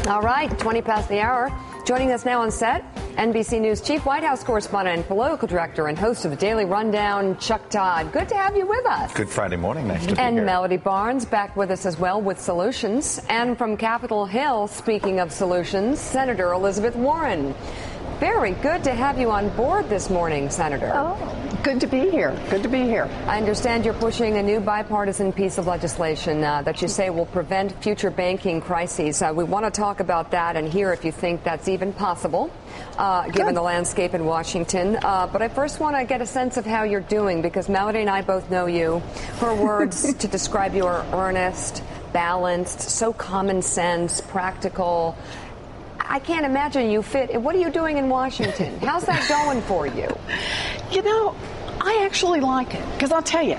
All right, 20 past the hour. Joining us now on set, NBC News Chief White House correspondent and political director and host of the Daily Rundown, Chuck Todd. Good to have you with us. Good Friday morning. Nice to be here. And Melody Barnes back with us as well with solutions. And from Capitol Hill, speaking of solutions, Senator Elizabeth Warren. Very good to have you on board this morning, Senator. Oh, good to be here. Good to be here. I understand you're pushing a new bipartisan piece of legislation that you say will prevent future banking crises. We want to talk about that and hear if you think that's even possible, given the landscape in Washington. But I first want to get a sense of how you're doing, because Melody and I both know you. Her words to describe you are earnest, balanced, so common sense, practical. I can't imagine you fit. What are you doing in Washington? How's that going for you? You know, I actually like it, because I'll tell you,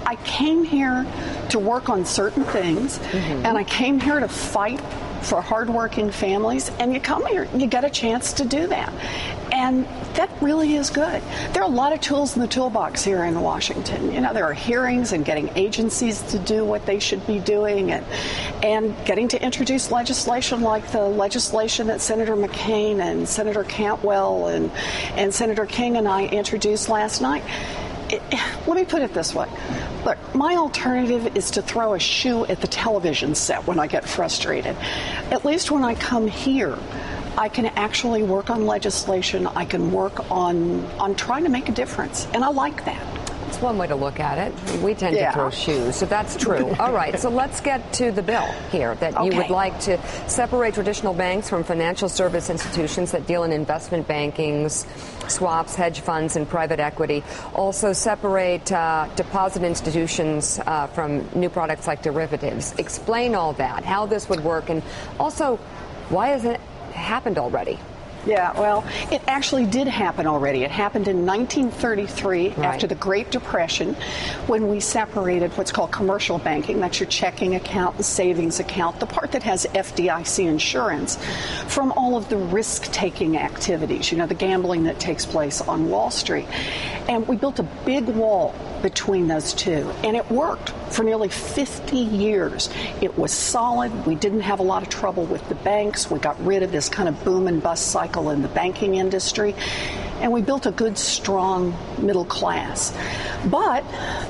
I came here to work on certain things, and I came here to fight for hardworking families, and you come here, you get a chance to do that. And that really is good. There are a lot of tools in the toolbox here in Washington. You know, there are hearings and getting agencies to do what they should be doing, and getting to introduce legislation like the legislation that Senator McCain and Senator Cantwell and Senator King and I introduced last night. Let me put it this way. Look, my alternative is to throw a shoe at the television set when I get frustrated. At least when I come here, I can actually work on legislation. I can work on trying to make a difference. And I like that. That's one way to look at it. We tend to throw shoes, so that's true. All right, so let's get to the bill here that you would like to separate traditional banks from financial service institutions that deal in investment bankings, swaps, hedge funds, and private equity. Also separate deposit institutions from new products like derivatives. Explain all that, how this would work, and also why hasn't it happened already? Yeah, well, it actually did happen already. It happened in 1933 after the Great Depression, when we separated what's called commercial banking, that's your checking account, the savings account, the part that has FDIC insurance, from all of the risk-taking activities, you know, the gambling that takes place on Wall Street. And we built a big wall between those two, and it worked for nearly 50 years. It was solid. We didn't have a lot of trouble with the banks. We got rid of this kind of boom and bust cycle in the banking industry, and we built a good, strong middle class. But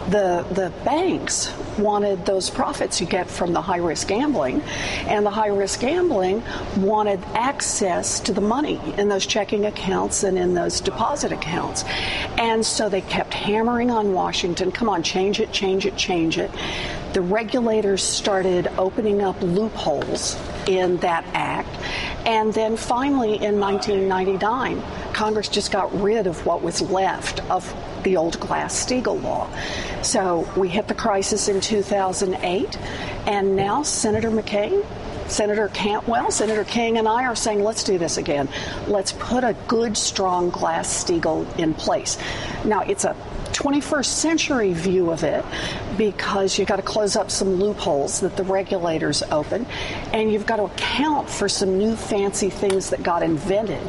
the banks wanted those profits you get from the high-risk gambling, and the high-risk gambling wanted access to the money in those checking accounts and in those deposit accounts. And so they kept hammering on Washington, come on, change it, change it, change it. The regulators started opening up loopholes in that act. And then finally, in 1999, Congress just got rid of what was left of the old Glass Steagall law. So we hit the crisis in 2008, and now Senator McCain, Senator Cantwell, Senator King, and I are saying, let's do this again. Let's put a good, strong Glass Steagall in place. Now, it's a 21st century view of it, because you've got to close up some loopholes that the regulators open, and you've got to account for some new fancy things that got invented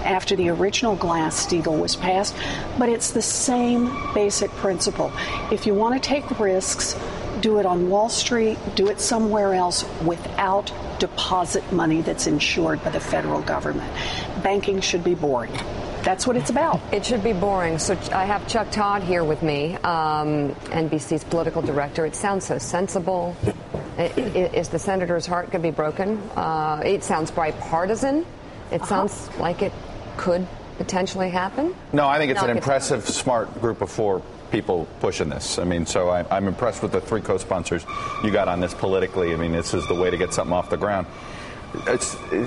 after the original Glass Steagall was passed. But it's the same basic principle. If you want to take risks, do it on Wall Street, do it somewhere else without deposit money that's insured by the federal government. Banking should be boring. That's what it's about. It should be boring. So I have Chuck Todd here with me, NBC's political director. It sounds so sensible. Is the senator's heart going to be broken? It sounds bipartisan. It sounds like it could potentially happen. No, I think it's an impressive, smart group of four people pushing this. I mean, so I'm impressed with the three co-sponsors you got on this politically. I mean, this is the way to get something off the ground.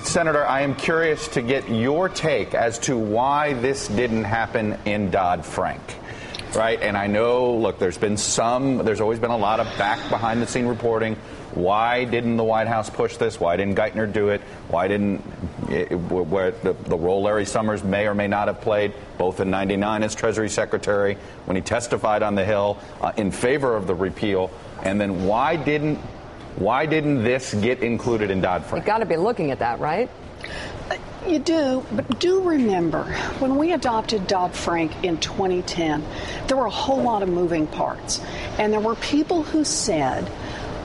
Senator, I am curious to get your take as to why this didn't happen in Dodd-Frank, right? And I know, look, there's always been a lot of behind-the-scene reporting. Why didn't the White House push this? Why didn't Geithner do it? Why didn't the role Larry Summers may or may not have played, both in '99 as Treasury Secretary, when he testified on the Hill in favor of the repeal, and then why didn't this get included in Dodd-Frank? You've got to be looking at that, right? You do, but do remember, when we adopted Dodd-Frank in 2010, there were a whole lot of moving parts. And there were people who said,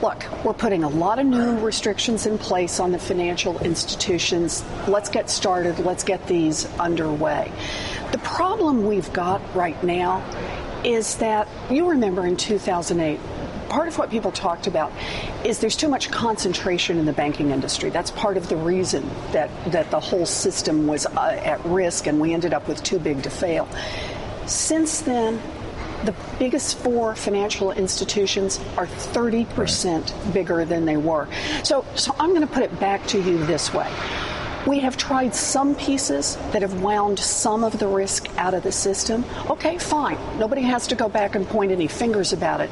Look, we're putting a lot of new restrictions in place on the financial institutions. Let's get started. Let's get these underway. The problem we've got right now is that, you remember in 2008, part of what people talked about is there's too much concentration in the banking industry. That's part of the reason that the whole system was at risk and we ended up with too big to fail. Since then, the biggest four financial institutions are 30% bigger than they were. So I'm going to put it back to you this way. We have tried some pieces that have wound some of the risk out of the system. Okay, fine. Nobody has to go back and point any fingers about it.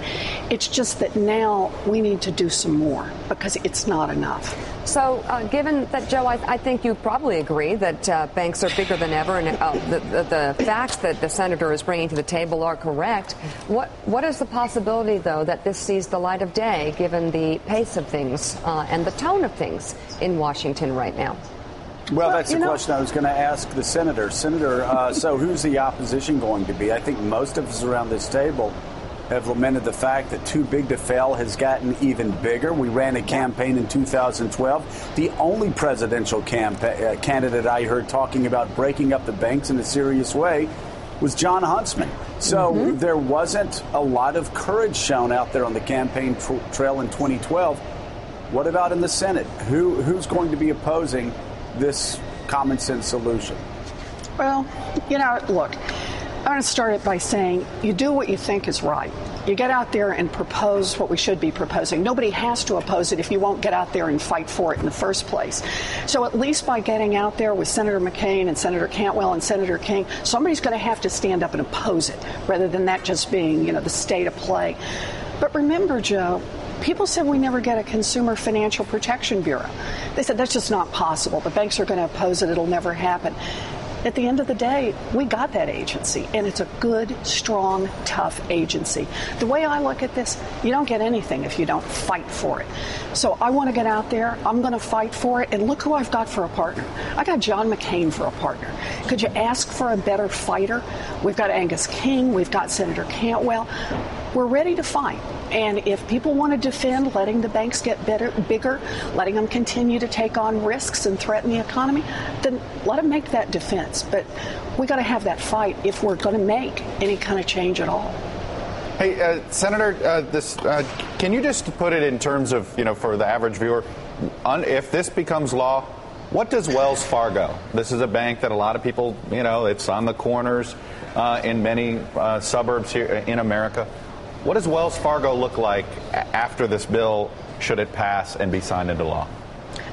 It's just that now we need to do some more because it's not enough. So given that, Joe, I think you probably agree that banks are bigger than ever, and the facts that the senator is bringing to the table are correct. What is the possibility, though, that this sees the light of day, given the pace of things and the tone of things in Washington right now? Well, that's the question I was going to ask the senator. Senator, so who's the opposition going to be? I think most of us around this table have lamented the fact that too big to fail has gotten even bigger. We ran a campaign in 2012. The only presidential candidate I heard talking about breaking up the banks in a serious way was John Huntsman. So there wasn't a lot of courage shown out there on the campaign trail in 2012. What about in the Senate? Who's going to be opposing this common sense solution? Well, look, I'm going to start it by saying you do what you think is right. You get out there and propose what we should be proposing. Nobody has to oppose it if you won't get out there and fight for it in the first place. So at least by getting out there with Senator McCain and Senator Cantwell and Senator King, somebody's going to have to stand up and oppose it rather than that just being, the state of play. But remember, Joe, people said we never get a Consumer Financial Protection Bureau. They said that's just not possible. The banks are going to oppose it. It'll never happen. At the end of the day, we got that agency, and it's a good, strong, tough agency. The way I look at this, you don't get anything if you don't fight for it. So I want to get out there. I'm going to fight for it. And look who I've got for a partner. I got John McCain for a partner. Could you ask for a better fighter? We've got Angus King. We've got Senator Cantwell. We're ready to fight. And if people want to defend letting the banks get bigger, letting them continue to take on risks and threaten the economy, then let them make that defense. But we got to have that fight if we're going to make any kind of change at all. Hey, Senator, can you just put it in terms of, for the average viewer, if this becomes law, what does Wells Fargo? This is a bank that a lot of people, it's on the corners in many suburbs here in America. What does Wells Fargo look like after this bill, should it pass and be signed into law?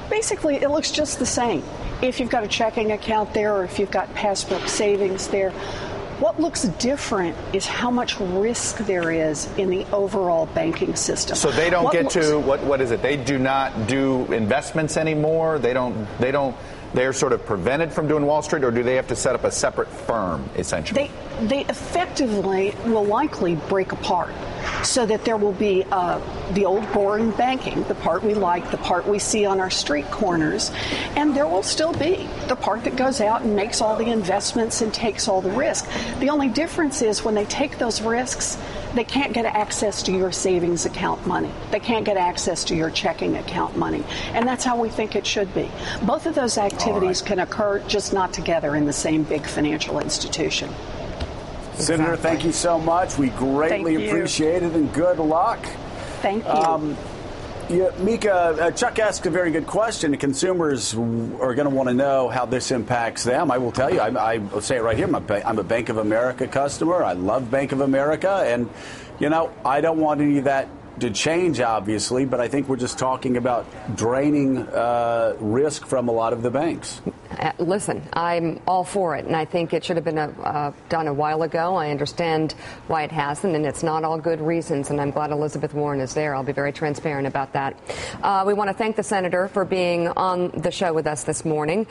Basically, it looks just the same. If you've got a checking account there or if you've got passbook savings there, what looks different is how much risk there is in the overall banking system. So they don't what is it? They do not do investments anymore? They're sort of prevented from doing Wall Street, or do they have to set up a separate firm, essentially? They effectively will likely break apart so that there will be the old boring banking, the part we like, the part we see on our street corners, and there will still be the part that goes out and makes all the investments and takes all the risk. The only difference is when they take those risks, they can't get access to your savings account money. They can't get access to your checking account money. And that's how we think it should be. Both of those activities can occur, just not together in the same big financial institution. Senator, thank you so much. We greatly appreciate it, and good luck. Thank you. Mika, Chuck asked a very good question. Consumers are going to want to know how this impacts them. I will tell you, I will say it right here, I'm a Bank of America customer. I love Bank of America. And, I don't want any of that to change, obviously, but I think we're just talking about draining risk from a lot of the banks. Listen, I'm all for it, and I think it should have been done a while ago. I understand why it hasn't, and it's not all good reasons, and I'm glad Elizabeth Warren is there. I'll be very transparent about that. We want to thank the senator for being on the show with us this morning.